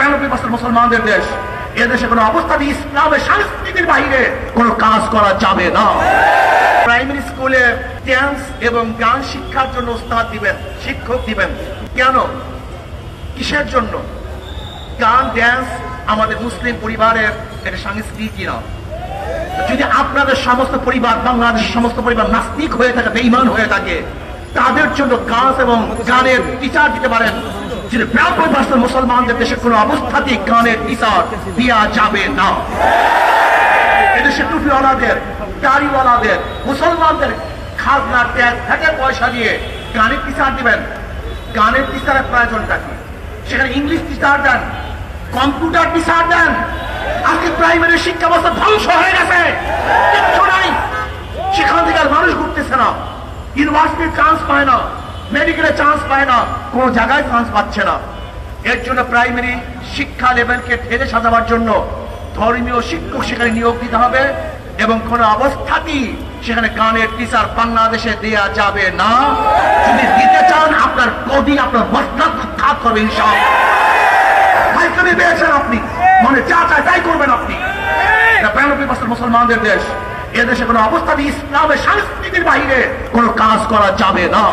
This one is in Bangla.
প্রাণপ্রিয় মুসলমানদের দেশ, এদেশে কোনো অবস্থাতে ইসলামের সংস্কৃতির বাইরে কোনো কাজ করা যাবে না। প্রাইমারি স্কুলে ডান্স এবং গান শিক্ষার জন্য উস্তাদ দিবেন, শিক্ষক দিবেন। কেন, কিসের জন্য? গান ড্যান্স আমাদের মুসলিম পরিবারের একটা সংস্কৃতি না। যদি আপনাদের সমস্ত পরিবার, বাংলাদেশের সমস্ত পরিবার নাস্তিক হয়ে থাকে, বেঈমান হয়ে থাকে, তাদের জন্য গান এবং গানের টিচার দিতে পারেন। যদি প্রাণপ্রিয় মুসলমানদের দেশে কোনো অবস্থাতেই গানের টিচার দেওয়া যাবে না। এদেশে টুপিওয়ালাদের, দাড়িওয়ালাদের, মুসলমানদের খাজনা ট্যাক্স থেকে পয়সা দিয়ে গানের টিচার দিবেন। গানের টিচারের প্রয়োজনটা কি? সেখানে ইংলিশ টিচার দেন, কম্পিউটার টিচার দেন। আজকে প্রাইমারি শিক্ষা ব্যবস্থা ধ্বংস হয়ে গেছে, কিচ্ছু নাই। সেখান থেকে আর মানুষ ঘুরতেছে না, ইউনিভার্সিটির চান্স পায় না, মেডিকেলের চান্স পায় না, কোন জায়গায় চান্স পাচ্ছে না। এর জন্য প্রাইমারি শিক্ষা লেভেলকে ঢেলে সাজাবার জন্য ধর্মীয় শিক্ষক সেখানে নিয়োগ দিতে হবে এবং কোন অবস্থাতেই সেখানে গানের টিচার বাংলাদেশে দেয়া যাবে না। যদি দিতে চান আপনার গদি, আপনার মসনদ খাত হবে ইনশাআল্লাহ। ভাইকে পেয়েছেন আপনি, মনে যা চায় তাই করবেন আপনি। প্রাণপ্রিয় মুসলমানদের দেশ, এদেশে কোনো অবস্থাতে ইসলামের সংস্কৃতির বাইরে কোনো কাজ করা যাবে না।